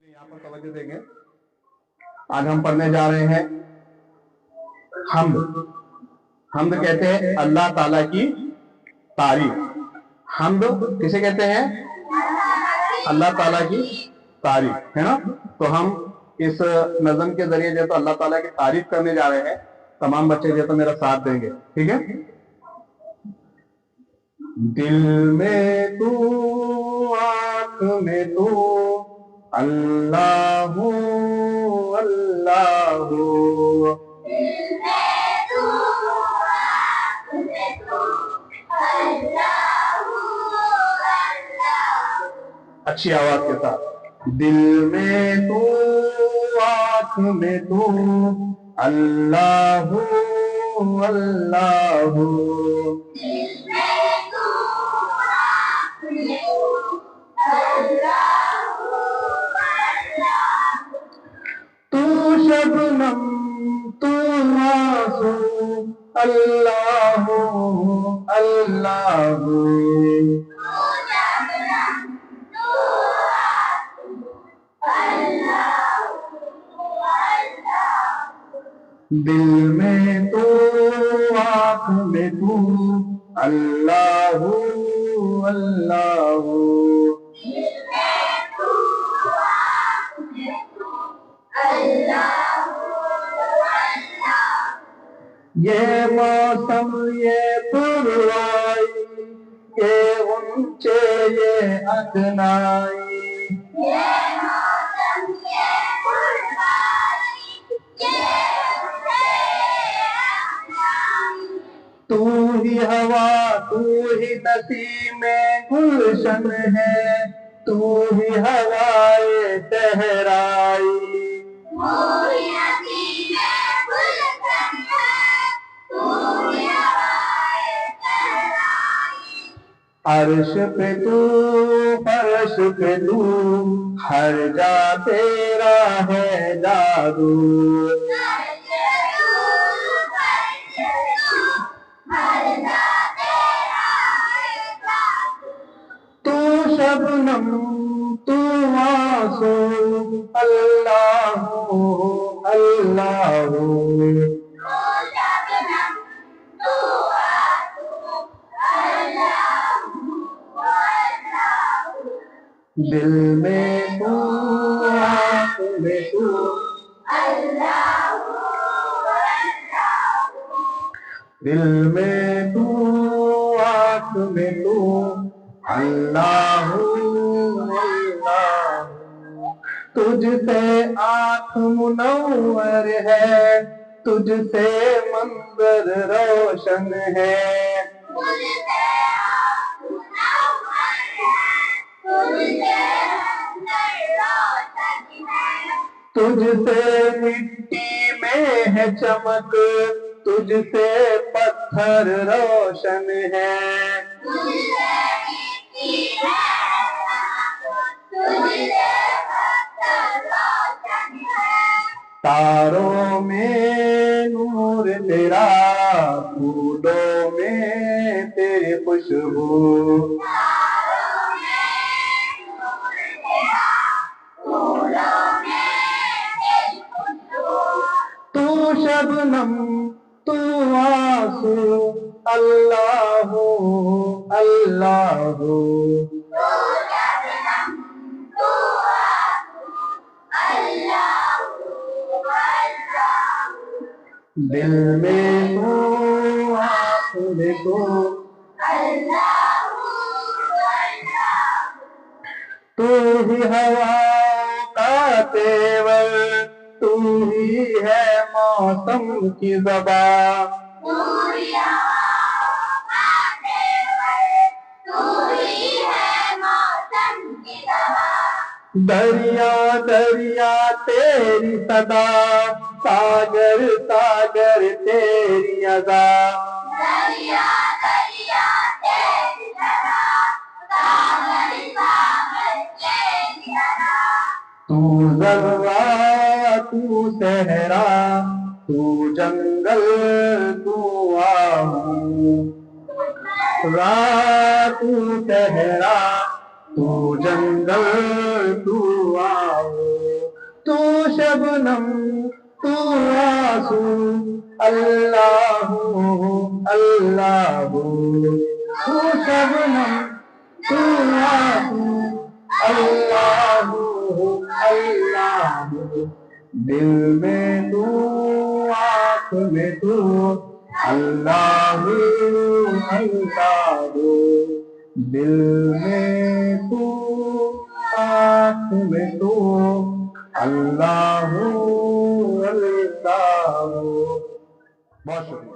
यहाँ पर तवज्जो देंगे। आज हम पढ़ने जा रहे हैं हम्द। हम्द कहते हैं अल्लाह ताला की तारीफ। हम्द किसे कहते हैं? अल्लाह ताला की तारीफ, है ना। तो हम इस नज़म के जरिए जो तो अल्लाह ताला की तारीफ करने जा रहे हैं। तमाम बच्चे जो तो मेरा साथ देंगे, ठीक है। दिल में तू, आँख में तू, अल्लाहू अल्लाहू। अच्छी आवाज के साथ। दिल में तू, आँख में तू, अल्लाहू अल्लाहू। तू शबनम तू मासूम, अल्लाहू अल्लाहू। दिल में तू, आँख में तू, अल्लाहू अल्लाहू। ये मौसम ये पुरवाई, ये ऊंचे ये अदनाई। तू ही हवा तू ही नसीमे गुलशन है, तू ही हवाए सहराई। अर्श पे तू फर्श पे तू, हर जा तेरा है जादू। तू शबनम तू मासूम, अल्लाहू अल्लाहू। दिल में तू, आँख में तू, दिल में तू, आँख में तू, अल्लाहू अल्लाहू। तुझसे आँख मुनव्वर है, तुझसे मंजर रोशन है। तुझसे मिट्टी में है चमक, तुझसे पत्थर रोशन है। तारों में नूर तेरा, फूलों में तेरी खुशबू। तू शबनम तू आंसू, अल्लाहू अल्लाहू। दिल में तू, आँख में तू, तू ही हवा का तेवर, तू ही है मौसम की ज़बां। दरिया दरिया तेरी सदा, सागर सागर तेरी अदा। तू ज़र्रा तू सहरा, तू जंगल तू आहू। रात तू सहरा, तू जंगल तू आओ। शबनम तू आंसू, अल्लाह अल्लाह तू शबनम तू आंसू, अल्लाह अल्लाह दिल में तू आँख में तू, अल्लाह अल्लाह दिल में तू आँख में तू, अल्लाह अल्लाह। बहुत शुक्रिया।